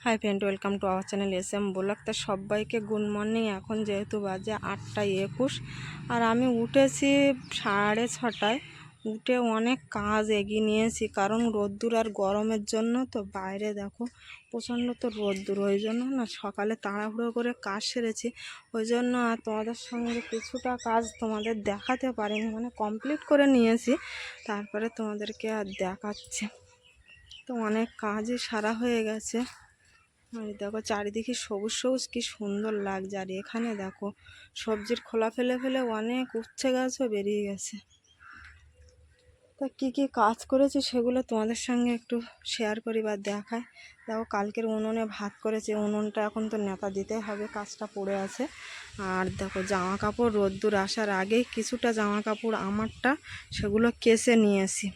Hi friend, welcome to our channel SM blog. তো সবাইকে good morning. এখন যেহেতু বাজে 8টা 21 আর আমি উঠেছি 6:30টায়। উঠে অনেক কাজ এগিয়ে নিয়েছি, কারণ রোদ্দুর আর গরমের জন্য তো বাইরে দেখো প্রচণ্ড তো রোদ্দুর, ওই জন্য না সকালে তাড়াহুড়ো করে কাজ সেরেছি। ওই জন্য আর তোমাদের সঙ্গে কিছুটা কাজ তোমাদের দেখাতে পারিনি, মানে কমপ্লিট করে নিয়েছি, তারপরে তোমাদেরকে আর দেখাচ্ছি। তো অনেক কাজই সারা হয়ে গেছে। আর দেখো চারিদিকে সবুজ সবুজ কি সুন্দর লাগছে। আর এখানে দেখো সবজির খোলা ফেলে ফেলে অনেক উচ্ছে গাছও বেরিয়ে গেছে। তা কী কী কাজ করেছি সেগুলো তোমাদের সঙ্গে একটু শেয়ার করি বা দেখাই। দেখো কালকের উনুনে ভাত করেছি, উনুনটা এখন তো নেতা দিতে হবে, কাজটা পড়ে আছে। আর দেখো জামা কাপড় রোদ্দুর আসার আগেই কিছুটা জামা কাপড় আমারটা সেগুলো কেচে নিয়েছি,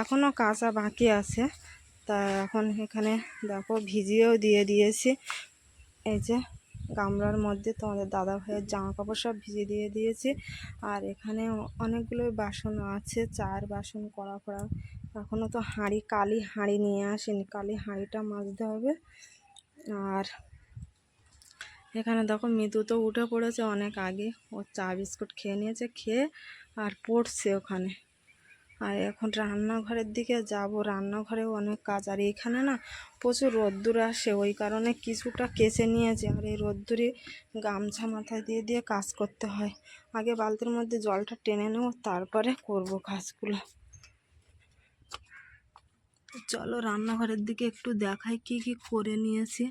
এখনও কাঁচা বাকি আছে। তা এখন এখানে দেখো ভিজিয়েও দিয়ে দিয়েছি। এই যে গামলার মধ্যে তোমাদের দাদা ভাইয়ের জামা কাপড় সব ভিজিয়ে দিয়ে দিয়েছি। আর এখানে অনেকগুলো বাসন আছে, চার বাসন কড়া ফড়া। এখনও তো কালি হাঁড়ি নিয়ে আসেনি, কালি হাঁড়িটা মাজতে হবে। আর এখানে দেখো মৃদু তো উঠে পড়েছে অনেক আগে, ও চা বিস্কুট খেয়ে নিয়েছে, খেয়ে আর পড়ছে ওখানে। আর এখন রান্নাঘরের দিকে যাব, রান্নাঘরেও অনেক কাজ। আর এখানে না প্রচুর রোদ্দুর আসে, ওই কারণে কিছুটা কেচে নিয়েছে। আর এই রোদ্দুরে গামছা মাথায় দিয়ে দিয়ে কাজ করতে হয়। আগে বালতির মধ্যে জলটা টেনে নেব, তারপরে করব কাজগুলো। চলো রান্নাঘরের দিকে একটু দেখাই কি কি করে নিয়েছি।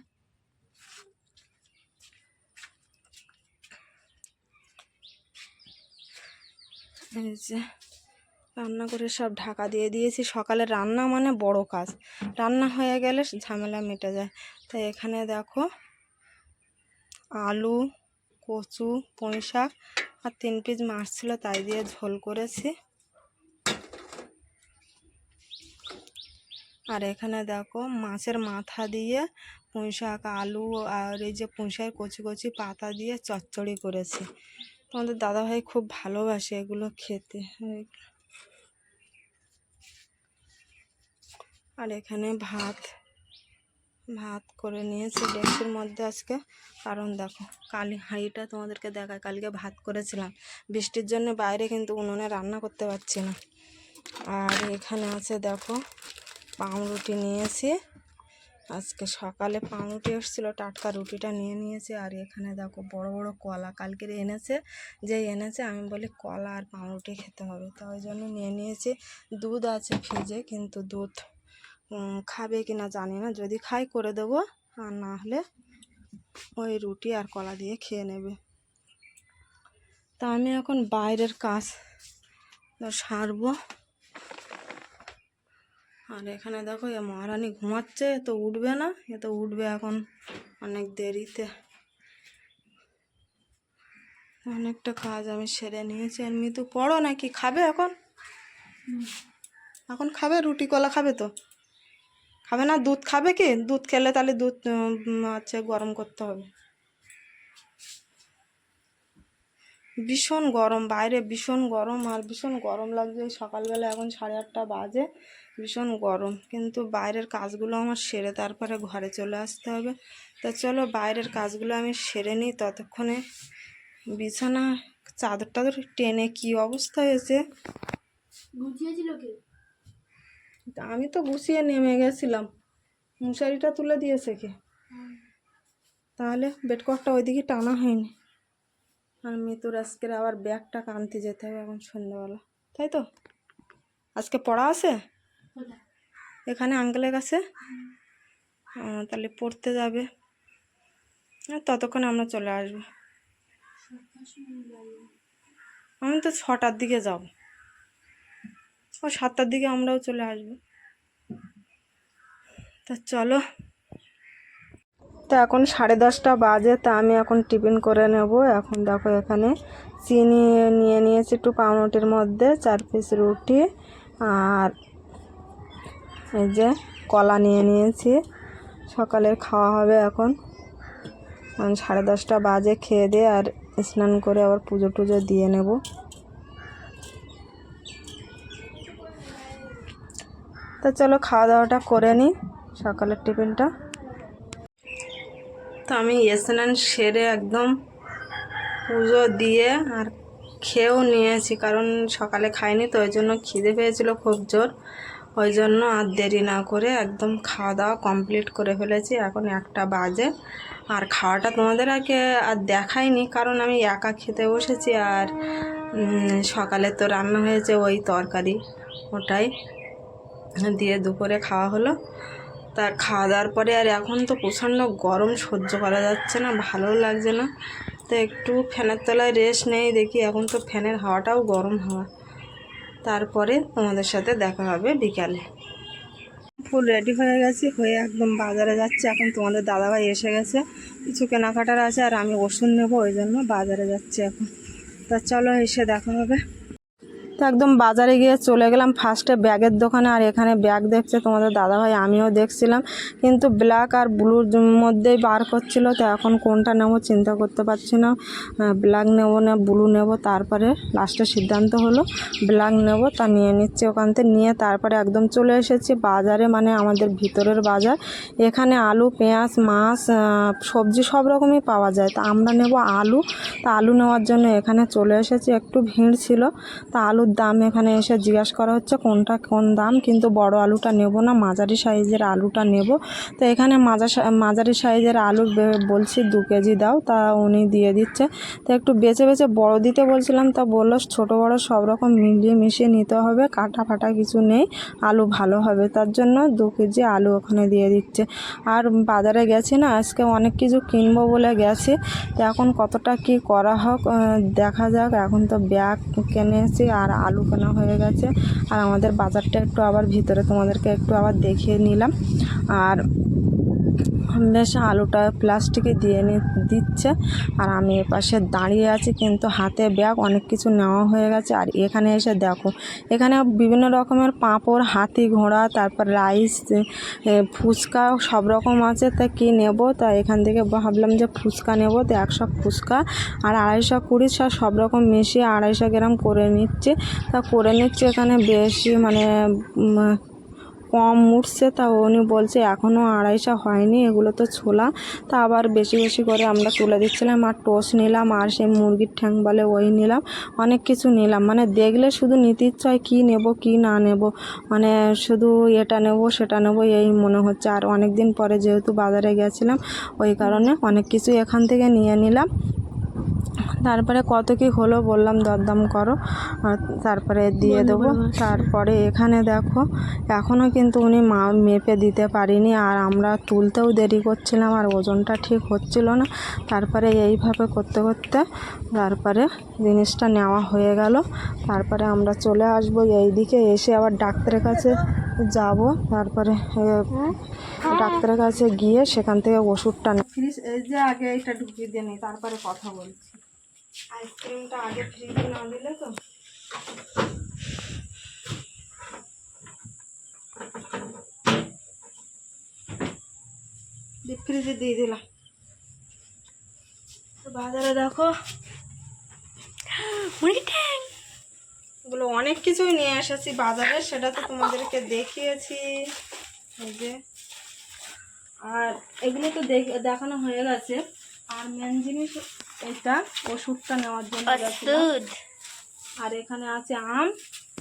এই যে রান্না করে সব ঢাকা দিয়ে দিয়েছি। সকালে রান্না মানে বড় কাজ, রান্না হয়ে গেলে ঝামেলা মিটে যায়। তাই এখানে দেখো আলু, কচু, পুঁই শাক আর 3 পিস মাছ ছিল, তাই দিয়ে ঝোল করেছি। আর এখানে দেখো মাছের মাথা দিয়ে পুঁই শাক, আলু আর এই যে পুঁই শাক কচি কচি পাতা দিয়ে চচ্চড়ি করেছি। তোমাদের দাদাভাই খুব ভালোবাসে এগুলো খেতে। আর এখানে ভাত করে নিয়েছি ডেক্সির মধ্যে আজকে, কারণ দেখো কালি হাঁড়িটা তোমাদেরকে দেখায়। কালকে ভাত করেছিলাম, বৃষ্টির জন্য বাইরে কিন্তু উনুনে রান্না করতে পারছি না। আর এখানে আছে দেখো পাউরুটি নিয়েছি, আজকে সকালে পাউরুটি এসেছিলো, টাটকা রুটিটা নিয়ে নিয়েছি। আর এখানে দেখো বড় বড় কলা কালকের এনেছে, এনেছে আমি বলি কলা আর পাউরুটি খেতে হবে, তো ওই জন্য নিয়ে নিয়েছি। দুধ আছে ফ্রিজে, কিন্তু দুধ খাবে কি না জানি না, যদি খাই করে দেবো, আর না হলে ওই রুটি আর কলা দিয়ে খেয়ে নেবে। তা আমি এখন বাইরের কাজ সারবো। আর এখানে দেখো এ মহারানী ঘুমাচ্ছে, এ তো উঠবে না, এ তো উঠবে এখন অনেক দেরিতে। অনেকটা কাজ আমি সেরে নিয়েছি। আর মিতু পড়ো নাকি খাবে এখন? এখন খাবে রুটি কলা খাবে তো? খাবে না? দুধ খাবে কি? দুধ খেলে তাহলে দুধ গরম করতে হবে। ভীষণ গরম বাইরে, ভীষণ গরম। আর ভীষণ গরম লাগছে সকালবেলা, এখন 8:30 বাজে, ভীষণ গরম। কিন্তু বাইরের কাজগুলো আমার সেরে তারপরে ঘরে চলে আসতে হবে। তা চলো বাইরের কাজগুলো আমি সেরে নিই, ততক্ষণে বিছানা চাদর টাদর টেনে কি অবস্থা হয়েছে। আমি তো গুছিয়ে নেমে গেছিলাম, মশারিটা তুলে দিয়েছে কে? তাহলে বেডকভারটা ওইদিকে টানা হয়নি। আর মিতুর আজকের আবার ব্যাগটা আনতে যেতে হবে এখন সন্ধ্যাবেলা, তাই তো? আজকে পড়া আছে এখানে আঙ্কেলের কাছে, তাহলে পড়তে যাবে, ততক্ষণে আমরা চলে আসবো। আমি তো 6টার দিকে যাব, ও 7টার দিকে আমরাও চলে আসবো। তা চলো, তো এখন 10:30 বাজে, তা আমি এখন টিফিন করে নেব। এখন দেখো এখানে চিনি নিয়ে নিয়েছি একটু পাউরুটির মধ্যে, 4 পিস রুটি, আর এই যে কলা নিয়ে নিয়েছি। সকালের খাওয়া হবে এখন 10:30 বাজে। খেয়ে দিয়ে আর স্নান করে আবার পুজো টুজো দিয়ে নেব। তো চলো খাওয়া দাওয়াটা করে নিই, সকালের টিফিনটা। তো আমি স্নান সেরে একদম পুজো দিয়ে আর খেয়েও নিয়েছি, কারণ সকালে খাইনি তো ওই জন্য খিদে পেয়েছিল খুব জোর। ওই জন্য আর দেরি না করে একদম খাওয়া দাওয়া কমপ্লিট করে ফেলেছি। এখন 1টা বাজে। আর খাওয়াটা তোমাদের আগে আর দেখাইনি, কারণ আমি একা খেতে বসেছি। আর সকালে তো রান্না হয়েছে ওই তরকারি, ওটাই দিয়ে দুপুরে খাওয়া হলো। তা খাওয়া দাওয়ার পরে আর এখন তো প্রচণ্ড গরম, সহ্য করা যাচ্ছে না, ভালোও লাগছে না। তো একটু ফ্যানের তলায় রেস্ট নেই, দেখি এখন তো ফ্যানের হাওয়াটাও গরম হাওয়া। তারপরে তোমাদের সাথে দেখা হবে বিকালে। ফুল রেডি হয়ে গেছি, হয়ে একদম বাজারে যাচ্ছে। এখন তোমাদের দাদাভাই এসে গেছে, কিছু কেনাকাটার আছে আর আমি ওষুধ নেবো, ওই জন্য বাজারে যাচ্ছি এখন। তা চলো এসে দেখা হবে। তো একদম বাজারে গিয়ে চলে গেলাম ফার্স্টে ব্যাগের দোকানে। আর এখানে ব্যাগ দেখছে তোমাদের দাদাভাই, আমিও দেখছিলাম, কিন্তু ব্ল্যাক আর ব্লুর মধ্যেই বার করছিল। তো এখন কোনটা নেব চিন্তা করতে পারছি না, ব্ল্যাক নেব না ব্লু নেব। তারপরে লাস্টে সিদ্ধান্ত হলো ব্ল্যাক নেব। তা নিয়ে নিচ্ছি ওখান থেকে, নিয়ে তারপরে একদম চলে এসেছি বাজারে, মানে আমাদের ভিতরের বাজার। এখানে আলু, পেঁয়াজ, মাছ, সবজি সব রকমই পাওয়া যায়। তা আমরা নেব আলু। তা আলু নেওয়ার জন্য এখানে চলে এসেছি, একটু ভিড় ছিল। তা আলুর দাম এখানে এসে জিজ্ঞাসা করা হচ্ছে কোনটা কোন দাম, কিন্তু বড় আলুটা নেব না, মাঝারি সাইজের আলুটা নেব। তো এখানে মাঝারি সাইজের আলু বলছি 2 কেজি দাও, তা উনি দিয়ে দিচ্ছে। তো একটু বেছে বেছে বড় দিতে বলছিলাম, তা বললো ছোট বড় সব রকম মিলিয়ে মিশিয়ে নিতে হবে, কাটা ফাটা কিছু নেই, আলু ভালো হবে। তার জন্য 2 কেজি আলু ওখানে দিয়ে দিচ্ছে। আর বাজারে গেছি না আজকে, অনেক কিছু কিনবো বলে গেছি। তো এখন কতটা কি করা হোক দেখা যাক। এখন তো ব্যাগ কিনেছি আর আলু কেনা হয়ে গেছে। আর আমাদের বাজারটা একটু আবার ভিতরে তোমাদেরকে একটু আবার দেখিয়ে নিলাম। আর বেশ আলুটা প্লাস্টিকে দিচ্ছে। আর আমি এপাশে দাঁড়িয়ে আছি, কিন্তু হাতে ব্যাগ, অনেক কিছু নেওয়া হয়ে গেছে। আর এখানে এসে দেখো, এখানে বিভিন্ন রকমের পাঁপড়, হাতি ঘোড়া, তারপর রাইস, ফুচকা সব রকম আছে। তা কী নেব, তা এখান থেকে ভাবলাম যে ফুচকা নেব। তো 100 ফুচকা আর 220 সব রকম মিশিয়ে 250 গ্রাম করে নিচ্ছে। তা করে নিচ্ছে এখানে বেশি মানে কম উঠছে। তা উনি বলছে এখনও 250 হয়নি, এগুলো তো ছোলা। তা আবার বেশি বেশি করে আমরা তুলে দিচ্ছিলাম। আর টোস্ট নিলাম, আর সেই মুরগির ঠ্যাং বলে ওই নিলাম, অনেক কিছু নিলাম। মানে দেখলে শুধু নিতে ইচ্ছা হয়, কী নেব কী না নেব, মানে শুধু এটা নেব সেটা নেব এই মনে হচ্ছে। আর অনেক দিন পরে যেহেতু বাজারে গেছিলাম, ওই কারণে অনেক কিছু এখান থেকে নিয়ে নিলাম। তারপরে কত কি হলো বললাম দরদাম করো, তারপরে দিয়ে দেবো। তারপরে এখানে দেখো এখনও কিন্তু উনি মেপে দিতে পারিনি, আর আমরা তুলতেও দেরি করছিলাম, আর ওজনটা ঠিক হচ্ছিল না। তারপরে এইভাবে করতে করতে তারপরে জিনিসটা নেওয়া হয়ে গেল। তারপরে আমরা চলে আসবো এইদিকে, এসে আবার ডাক্তারের কাছে যাব। তারপরে ডাক্তারের কাছে গিয়ে সেখান থেকে ওষুধটা ফ্রিজ এই যে আগে এটা ঢুকিয়ে দিয়ে নিই, তারপরে কথা বলছি। আইসক্রিমটা আগে ফ্রিজে না দিলে তো ডিপ ফ্রিজে দিয়ে দিলাম। তো বাজারে দেখো এগুলো অনেক কিছুই নিয়ে এসেছি বাজারে, সেটা তো তোমাদেরকে দেখিয়েছি। এই যে আর এগুলো তো দেখানো হয়ে গেছে। আর মেন জিনিস এটা ওষুধটা নেওয়ার জন্য গেছিলাম। আর এখানে আছে আম,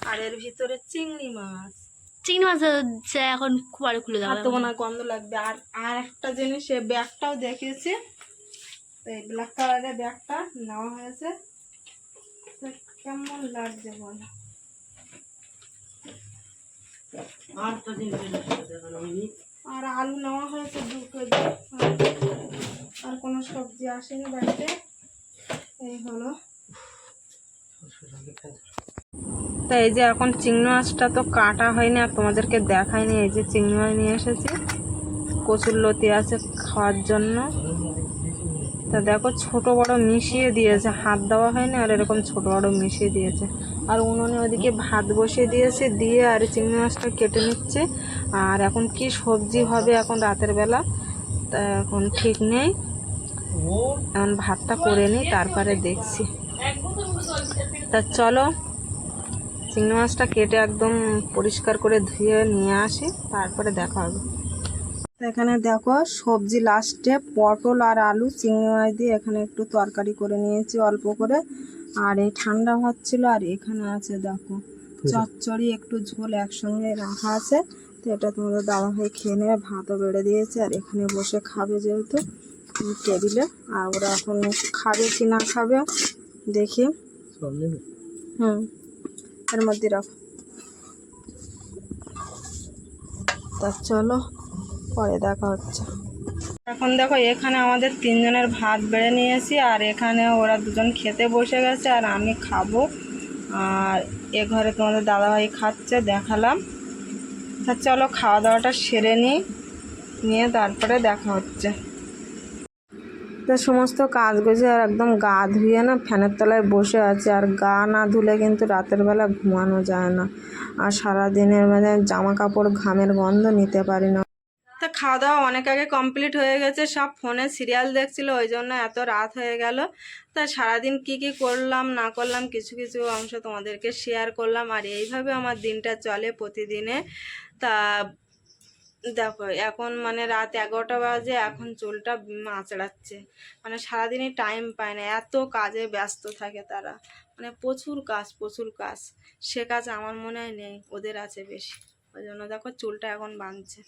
আর এর ভিতরে চিংড়ি মাছ হচ্ছে এখন খুলে দেওয়া তো মনে হয় গন্ধ লাগবে। আর আর একটা জিনিস, এই ব্যাগটাও দেখিয়েছি, এই ব্ল্যাক কালারের ব্যাগটা নেওয়া হয়েছে। কেমন লাগছে বলো। আর আলু নেওয়া হয়েছে 2 কেজি। আর কোনো সবজি আসেনি বাড়িতে। এই হলো। তো এই যে এখন চিংড়ি মাছটা তো কাটা হয়নি আর তোমাদেরকে দেখায়নি। এই যে চিংড়ি মাছ নিয়ে এসেছি, কচুর লতি আছে খাওয়ার জন্য। তা দেখো ছোট বড় মিশিয়ে দিয়েছে, হাত দেওয়া হয়নি, আর এরকম ছোট বড় মিশিয়ে দিয়েছে। আর উনুনে ওদিকে ভাত বসিয়ে দিয়েছে, দিয়ে আর চিংড়ি মাছটা কেটে নিচ্ছে। আর এখন কি সবজি হবে এখন রাতের বেলা, তা এখন ঠিক নেই। এখন ভাতটা করে নিই, তারপরে দেখছি। তা চলো চিংড়ি মাছটা কেটে একদম পরিষ্কার করে ধুয়ে নিয়ে আসি, তারপরে দেখা হবে। তো এখানে দেখো সবজি লাস্টে পটল আর আলু চিংড়ি মাছ দিয়ে এখানে একটু তরকারি করে নিয়েছি অল্প করে। আর এই ঠান্ডা ভাত ছিল, আর এখানে আছে দেখো চচ্চড়ি একটু ঝোল একসঙ্গে রাখা আছে। তো এটা তোমাদের দাদাভাই খেয়ে নেবে, ভাতও বেড়ে দিয়েছে। আর এখানে বসে খাবে যেহেতু টেবিলে, আর ওরা এখন খাবে কি না খাবে দেখি। হুম, এর মধ্যে রাখো। তা চলো পরে দেখা হচ্ছে। এখন দেখো এখানে আমাদের 3 জনের ভাত বেড়ে নিয়েছি, আর এখানে ওরা 2 জন খেতে বসে গেছে, আর আমি খাবো। আর এ ঘরে তোমাদের দাদাভাই খাচ্ছে দেখালাম। তা চলো খাওয়া দাওয়াটা সেরে নিয়ে তারপরে দেখা হচ্ছে। তো সমস্ত কাজ গুজে আর একদম গা ধুয়ে না ফ্যানের তলায় বসে আছে। আর গা না ধুলে কিন্তু রাতের বেলা ঘুমানো যায় না, আর সারাদিনের মানে জামা কাপড় ঘামের গন্ধ নিতে পারি না। তা খাওয়া দাওয়া অনেক আগে কমপ্লিট হয়ে গেছে, সব ফোনে সিরিয়াল দেখছিল, ওই জন্য এত রাত হয়ে গেল। তা সারাদিন কি কি করলাম না করলাম কিছু কিছু অংশ তোমাদেরকে শেয়ার করলাম। আর এইভাবে আমার দিনটা চলে প্রতিদিনে। তা দেখো এখন মানে রাত 11টা বাজে, এখন চুলটা আঁচড়াচ্ছে। মানে সারাদিনই টাইম পায় না, এত কাজে ব্যস্ত থাকে তারা। মানে প্রচুর কাজ, সে কাজ আমার মনে হয় নেই, ওদের আছে বেশি। ওই জন্য দেখো চুলটা এখন বাঁধছে।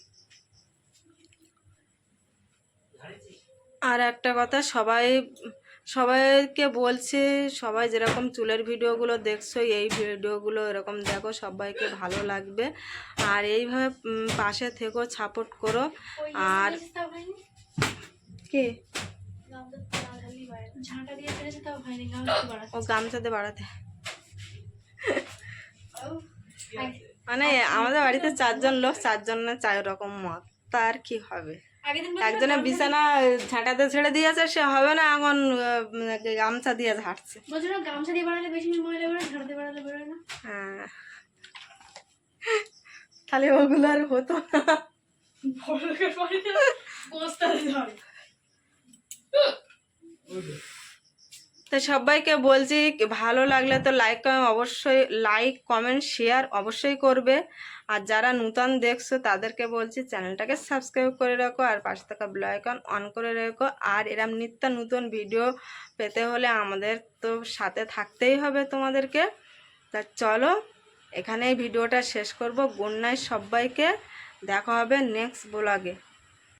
আর একটা কথা, সবাইকে বলছি, সবাই যেরকম চুলের ভিডিওগুলো দেখছো এই ভিডিওগুলো এরকম দেখো, সবাইকে ভালো লাগবে। আর এইভাবে পাশে থেকো, সাপোর্ট করো। আর কি ও গামছাতে বাড়াতে, মানে আমাদের বাড়িতে 4 জন লোক, 4 জনের 4 রকম মত। তার কি হবে, একজনের বিছানা ঝাঁটাতে ছেড়ে দিয়েছে, সে হবে না এখন গামছা দিয়ে ঝাড়ছে। গামছা দিয়ে বানালে বেশি ময়লা বেরোয়, ঝাড়াতে বানালে বেরোয় না। হ্যাঁ, তাহলে ওগুলো আর হতো না। তো সবাইকে বলছি ভালো লাগলে তো লাইক কমেন্ট শেয়ার অবশ্যই করবে। আর যারা নূতন দেখছো তাদেরকে বলছি চ্যানেলটাকে সাবস্ক্রাইব করে রাখো, আর পাশে থাকা বেল আইকন অন করে রাখো। আর এরম নিত্য নতুন ভিডিও পেতে হলে আমাদের তো সাথে থাকতেই হবে তোমাদেরকে। তা চলো এখানেই ভিডিওটা শেষ করব। গুড নাইট সবাইকে, দেখা হবে নেক্সট ব্লগে।